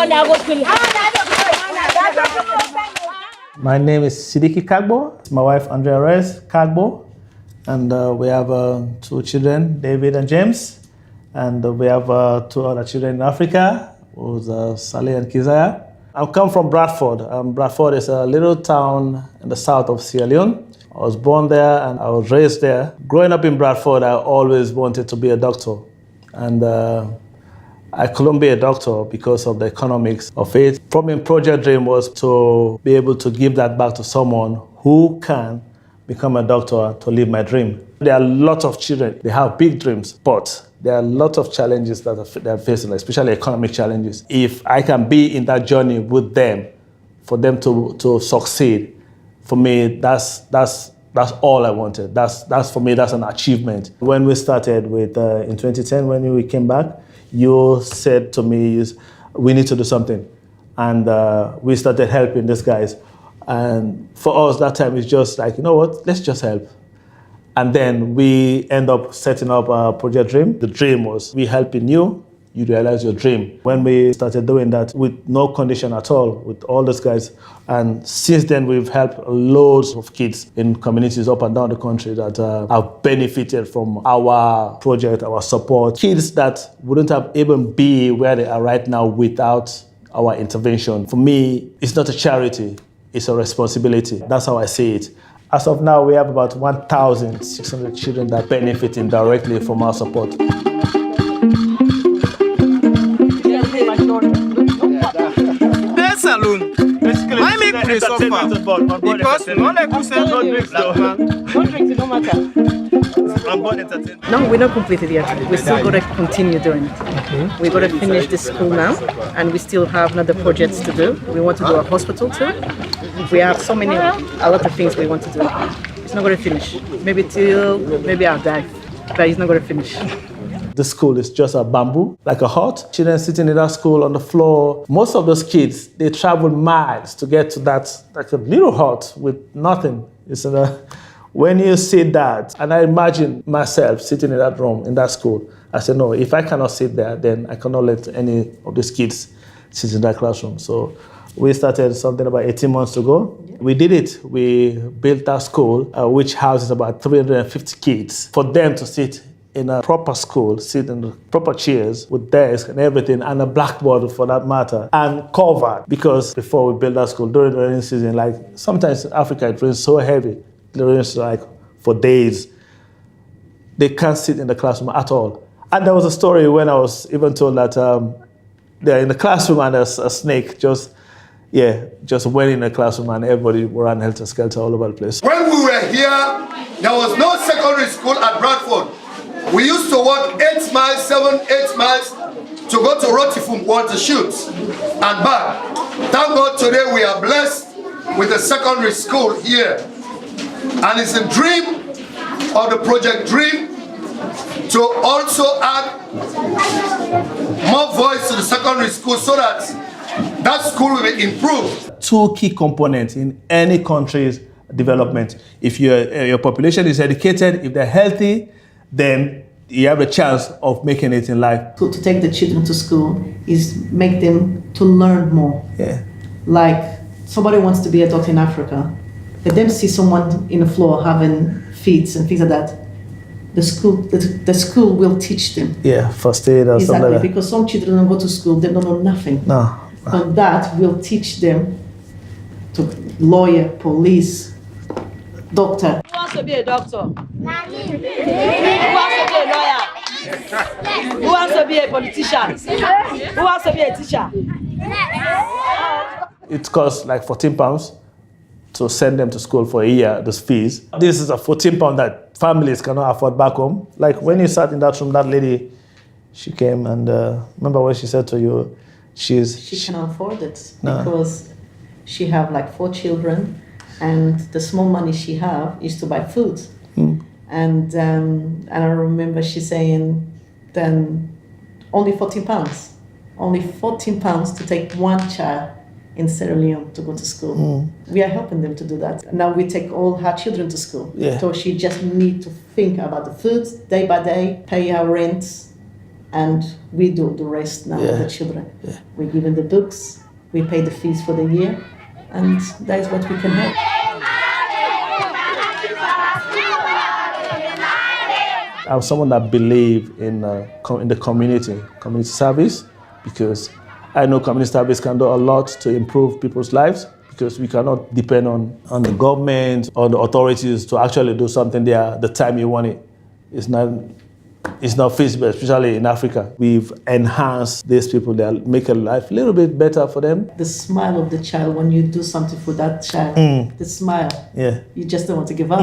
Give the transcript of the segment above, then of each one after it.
My name is Sidiki Kagbo. My wife, Andrea Reyes Kagbo. And we have 2 children, David and James. And we have 2 other children in Africa, who's Saleh and Kizaya. I come from Bradford. Bradford is a little town in the south of Sierra Leone. I was born there and I was raised there. Growing up in Bradford, I always wanted to be a doctor. And I couldn't be a doctor because of the economics of it. For me, Project Dream was to be able to give that back to someone who can become a doctor to live my dream. There are lots of children, they have big dreams, but there are lots of challenges that they're facing, especially economic challenges. If I can be in that journey with them, for them to succeed, for me, that's all I wanted. That's for me, that's an achievement. When we started with, in 2010, when we came back, you said to me, we need to do something. And we started helping these guys. And for us, that time, it's just like, you know what, let's just help. And then we end up setting up Project Dream. The dream was we helping you realize your dream. When we started doing that with no condition at all, with all those guys, and since then we've helped loads of kids in communities up and down the country that have benefited from our project, our support. Kids that wouldn't have even be where they are right now without our intervention. For me, it's not a charity, it's a responsibility. That's how I see it. As of now, we have about 1,600 children that benefit indirectly from our support. Salon. Why make place suffer? Because no like who sell no drinks, no drinks, no matter. No, we're not completed yet. We still got to continue doing it. Okay. We got to finish the school now, and we still have another projects to do. We want to do a hospital too. We have a lot of things we want to do. It's not going to finish. Maybe I'll die, but it's not going to finish. The school is just a bamboo, like a hut. Children sitting in that school on the floor. Most of those kids, they travel miles to get to that, like a little hut with nothing. When you see that, and I imagine myself sitting in that room, in that school, I said, no, if I cannot sit there, then I cannot let any of these kids sit in that classroom. So we started something about 18 months ago. Yeah. We did it. We built that school, which houses about 350 kids, for them to sit in a proper school, sit in the proper chairs with desks and everything, and a blackboard for that matter, and covered. Because before we built that school, during the rainy season, like sometimes in Africa it rains so heavy, it rains like for days. They can't sit in the classroom at all. And there was a story when I was even told that they're in the classroom and there's a snake just went in the classroom and everybody ran helter-skelter all over the place. When we were here, there was no secondary school at Bradford. We used to walk 8 miles to go to Rotifum water shoots and back. Thank God today we are blessed with a secondary school here. And it's a dream of the Project Dream to also add more voice to the secondary school so that school will be improved. 2 key components in any country's development. If your population is educated, if they're healthy, then you have a chance of making it in life. To take the children to school is make them to learn more. Yeah. Like somebody wants to be a doctor in Africa, let them see someone in the floor having feeds and things like that. The school will teach them. Yeah, first aid or something like that. Because some children don't go to school, they don't know nothing. No. And that will teach them to lawyer, police, doctor. Who wants to be a doctor? Who wants to be a lawyer? Who wants to be a politician? Who wants to be a teacher? It costs like £14 to send them to school for a year, those fees. This is a £14 that families cannot afford back home. Like when you sat in that room, that lady, she came and remember what she said to you? She cannot afford it because she have like 4 children. And the small money she have is to buy food. And I remember she saying, then only £14. Only £14 to take one child in Sierra Leone to go to school. We are helping them to do that. Now we take all her children to school. Yeah. So she just need to think about the food day by day, pay her rent, and we do the rest now with the children. We give them the books, we pay the fees for the year, and that is what we can help. I'm someone that believes in the community service, because I know community service can do a lot to improve people's lives, because we cannot depend on the government or the authorities to actually do something there the time you want it. It's not feasible, especially in Africa. We've enhanced these people, that make a life a little bit better for them. The smile of the child when you do something for that child, the smile, you just don't want to give up.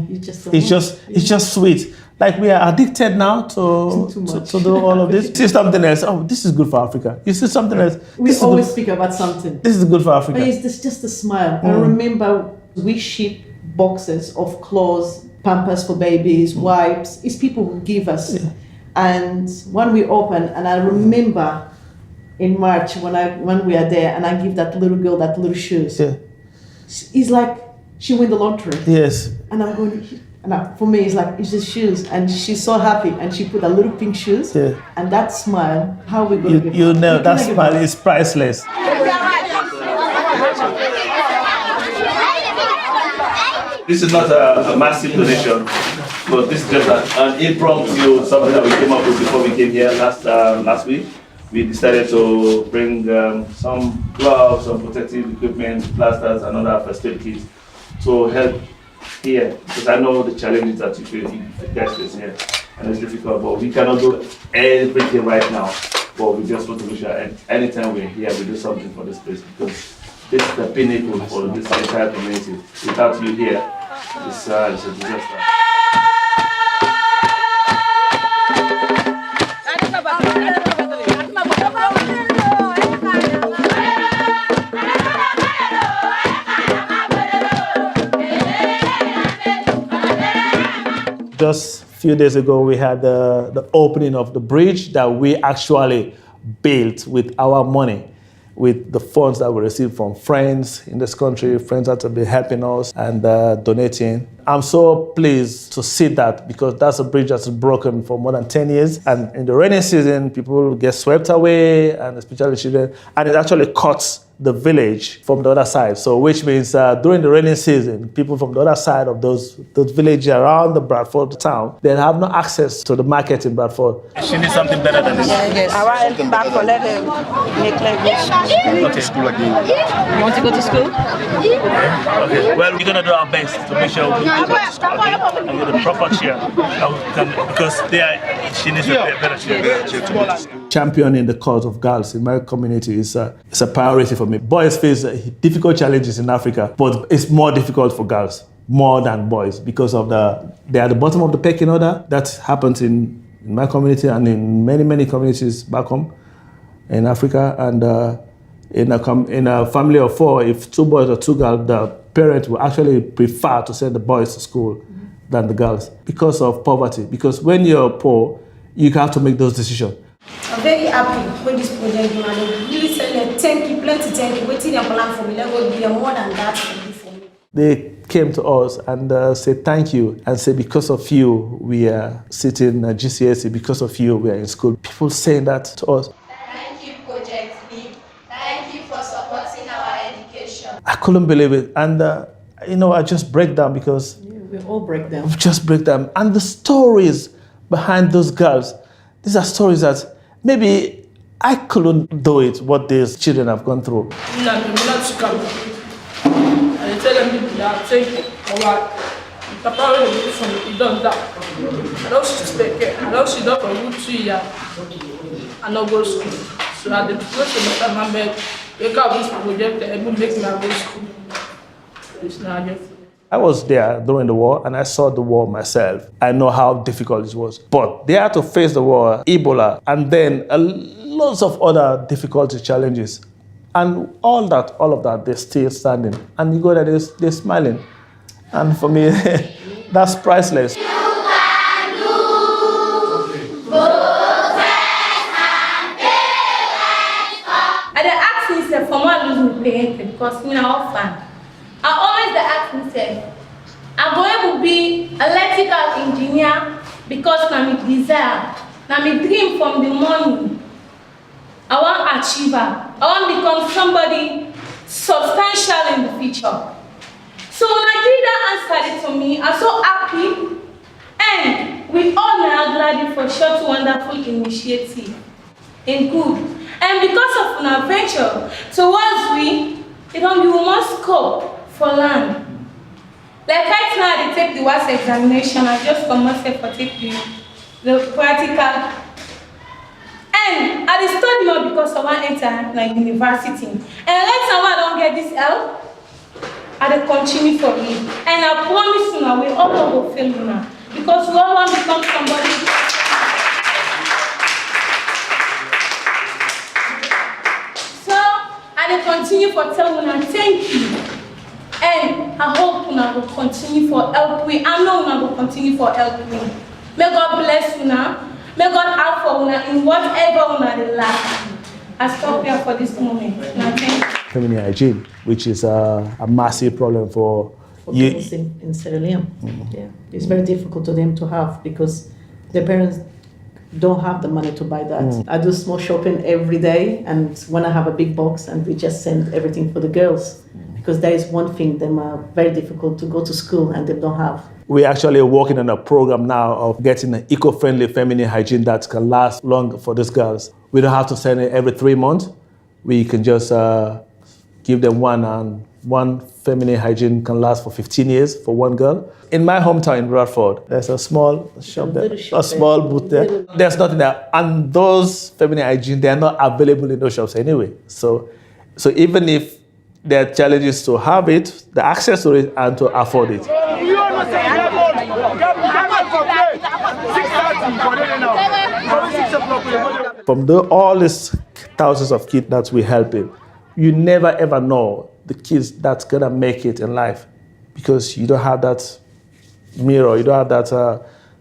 You just don't it's just sweet. Like we are addicted now to do all of this. See something else. Oh, this is good for Africa. You see something else. We always speak about something. This is good for Africa. But it's just a smile. I remember we ship boxes of clothes, Pampers for babies, wipes. It's people who give us. And when we open, and I remember in March when we are there, and I give that little girl that little shoes. It's like she won the lottery. Yes. And I'm going. And for me, it's like it's just shoes, and she's so happy, and she put a little pink shoes, and that smile. How are we going to give? You know that smile is priceless. This is not a massive donation, but this is just an impromptu something that we came up with before we came here last week. We decided to bring some gloves, some protective equipment, plasters, and other first aid kits to help here, because I know the challenges that you guys face here, and it's difficult, but we cannot do everything right now. But we just want to make sure anytime we're here, we do something for this place, because this is the pinnacle for this entire community. Without you here, it's a disaster. Just a few days ago, we had the opening of the bridge that we actually built with our money, with the funds that we received from friends in this country, friends that have been helping us and donating. I'm so pleased to see that, because that's a bridge that's broken for more than 10 years. And in the rainy season, people get swept away, and especially children, and it actually cuts the village from the other side. So which means during the rainy season, people from the other side of those villages around the Bradford town, they have no access to the market in Bradford. She needs something better than this. Yes. I want to back for let him make like this. Okay. School again. You want to go to school? Okay. Well, we're gonna do our best to make sure we go to school, okay? And with a proper chair, because she needs a better chair. Championing the cause of girls in my community is a priority for me. Boys face difficult challenges in Africa, but it's more difficult for girls, more than boys, because of they are at the bottom of the pecking order. That happens in my community and in many communities back home in Africa. And in a family of 4, if 2 boys or 2 girls, the parent will actually prefer to send the boys to school than the girls, because of poverty. Because when you're poor, you have to make those decisions. I'm very happy with this project, man. Really say thank you, plenty thank you. Waiting your plan for me, let go be more than that for me. They came to us and said thank you, and said because of you we are sitting at GCSE, because of you we are in school. People saying that to us. Thank you, Project Leap. Thank you for supporting our education. I couldn't believe it, and I just break down, because we all break down. Just break down, and the stories behind those girls. These are stories that maybe I couldn't do it, what these children have gone through. I tell them that thank you for what Papa will do for me. He done that. I don't suspect it. I don't see that for good 2 years. I don't go to school. So at the place of my bed, they got this project and will make me go to school. It's not just. I was there during the war, and I saw the war myself. I know how difficult it was. But they had to face the war, Ebola, and then lots of other difficulty challenges. And all of that, they're still standing. And you go there, they're smiling. And for me, that's priceless. I asked myself for more losing parents because I'm orphan. I always ask myself, I'm going to be electrical engineer because I'm a desire. Now my dream from the morning, I want achieve her. I want become somebody substantial in the future. So when I did that answer it to me, I'm so happy. And we all are glad for such wonderful initiative in good. And because of an venture towards we must scope for land. Like right now, they take the WAS examination. I just come myself for take the practical. And I study more because I want to enter like university. And right now, I don't get this help. I will continue for me. And I promise you now, we all will fail you now. Because we all want to become somebody. So, I will continue for telling you, thank you. And I hope you will continue for help me. I know you will continue for help me. May God bless you now. May God help for you in whatever you lack. I stop here for this moment. Now, thank you. Feminine hygiene, which is a massive problem for you. Girls in Sierra Leone. Yeah. It's very difficult to them to have because their parents don't have the money to buy that. I do small shopping every day, and when I have a big box, and we just send everything for the girls because that is one thing them are very difficult to go to school and they don't have. We're actually working on a program now of getting an eco-friendly feminine hygiene that can last long for these girls. We don't have to send it every 3 months. We can just give them one, and one feminine hygiene can last for 15 years for one girl. In my hometown in Bradford, there's a small shop there, a small booth there. There's nothing there. And those feminine hygiene, they're not available in those shops anyway. So even if there are challenges to have it, the access to it, and to afford it. From all these thousands of kids that we're helping, you never ever know the kids that's gonna make it in life because you don't have that mirror, you don't have that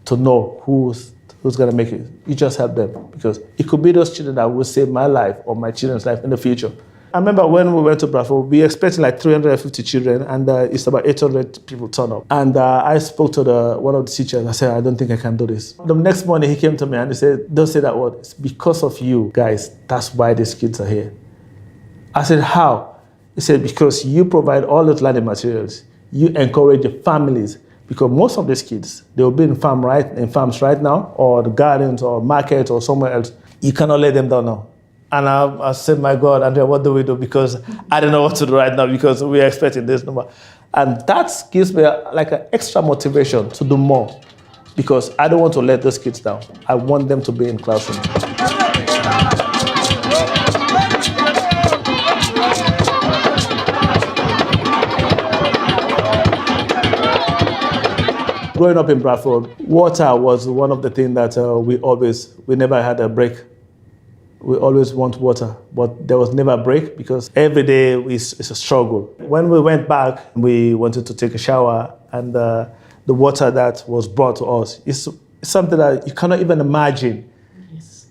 to know who's gonna make it. You just help them because it could be those children that will save my life or my children's life in the future. I remember when we went to Bradford, we expected like 350 children, and it's about 800 people turn up. And I spoke to one of the teachers. I said, I don't think I can do this. The next morning, he came to me and he said, don't say that word. It's because of you guys. That's why these kids are here. I said, how? He said, because you provide all those learning materials. You encourage the families. Because most of these kids, they will be in farms right now, or the gardens, or market, or somewhere else. You cannot let them down now. And I said, my God, Andrea, what do we do? Because I don't know what to do right now because we're expecting this number. And that gives me like an extra motivation to do more because I don't want to let those kids down. I want them to be in classroom. Growing up in Bradford, water was one of the things that we never had a break. We always want water, but there was never a break because every day is a struggle. When we went back, we wanted to take a shower, and the water that was brought to us is something that you cannot even imagine. Yes.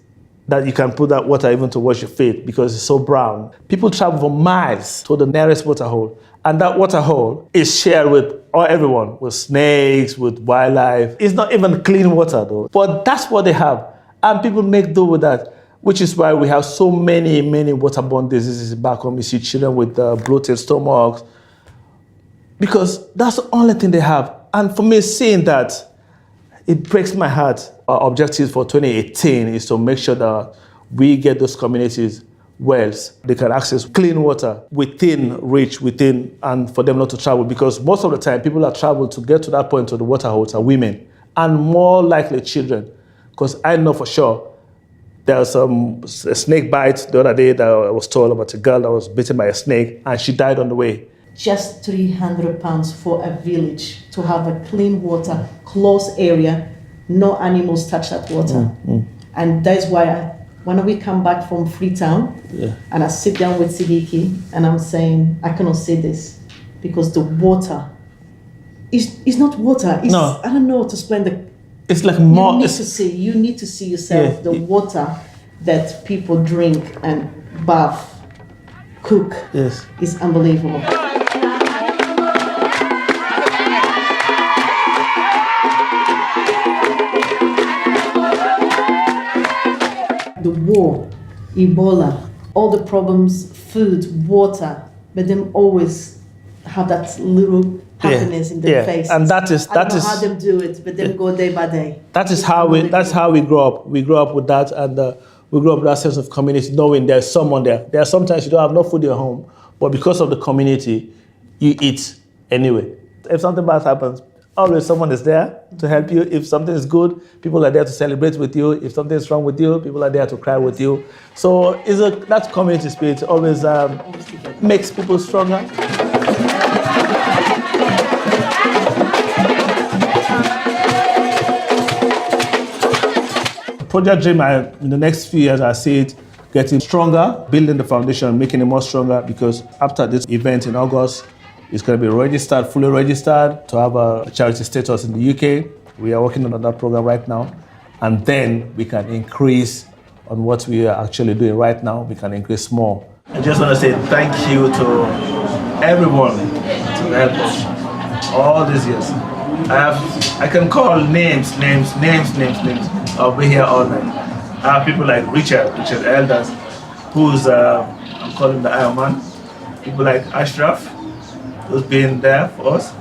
That you can put that water even to wash your feet because it's so brown. People travel for miles to the nearest water hole, and that water hole is shared with everyone, with snakes, with wildlife. It's not even clean water though, but that's what they have, and people make do with that. Which is why we have so many waterborne diseases back home. You see children with bloated stomachs, because that's the only thing they have. And for me, seeing that, it breaks my heart. Our objective for 2018 is to make sure that we get those communities wells. They can access clean water within reach, and for them not to travel. Because most of the time, people that travel to get to that point to the water holes are women, and more likely children. Because I know for sure, there was a snake bite the other day that I was told about a girl that was bitten by a snake and she died on the way. Just £300 for a village to have a clean water, closed area, no animals touch that water. And that's why when we come back from Freetown, and I sit down with Siddiqui and I'm saying, I cannot say this because the water is not water. It's, no. I don't know how to explain the. It's like more. You need to see yourself the water that people drink and bath, cook. Yes, is unbelievable. the war, Ebola, all the problems, food, water, but them always have that little happiness in their face. And that is I don't know how them do it, but them go day by day. That's how we grow up. We grow up with that, and we grow up with that sense of community, knowing there's someone there. There are sometimes you don't have no food in your home, but because of the community, you eat anyway. If something bad happens, always someone is there to help you. If something is good, people are there to celebrate with you. If something is wrong with you, people are there to cry with you. So that community spirit always makes people stronger. Project Dream, in the next few years, I see it getting stronger, building the foundation, making it more stronger, because after this event in August, it's going to be registered, fully registered, to have a charity status in the UK. We are working on that program right now. And then we can increase on what we are actually doing right now. We can increase more. I just want to say thank you to everyone to help us all these years. I can call names. I'll be here all night. I have people like Richard Elders, who's, I'm calling the Iron Man. People like Ashraf, who's been there for us.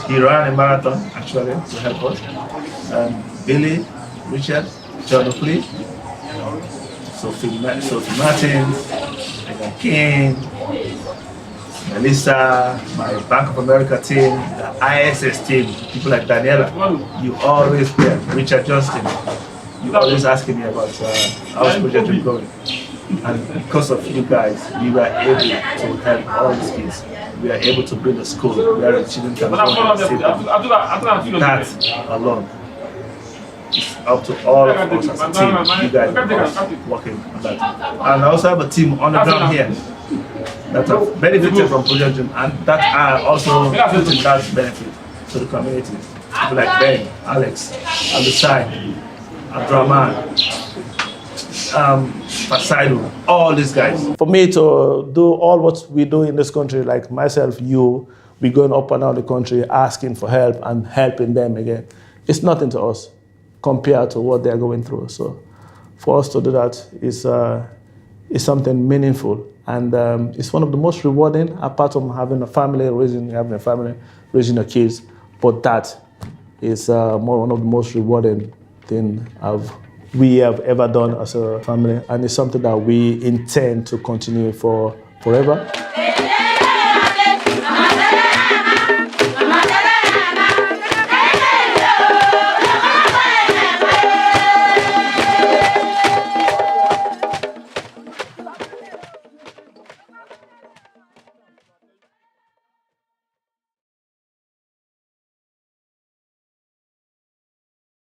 He ran a marathon, actually, to help us. Billy, Richard, John Oakley, Sophie Martins, Megan King, Melissa, my Bank of America team, the ISS team, people like Daniela. You always there. Richard Johnston, you always asking me about how's Project Dream going. And because of you guys, we were able to help all these kids. We are able to build a school where the children can go and save them. That alone is up to all of us as a team. You guys are working on that. And I also have a team on the ground here that have benefited from Project Dream, and that are also putting that benefit to the community. People like Ben, Alex, Alusai, Abdurrahman, Pasaidu, all these guys. For me to do all what we do in this country, like myself, we going up and down the country asking for help and helping them again. It's nothing to us compared to what they're going through. So for us to do that is something meaningful. And it's one of the most rewarding, apart from having a family, raising your kids. But that is one of the most rewarding things we have ever done as a family. And it's something that we intend to continue for forever.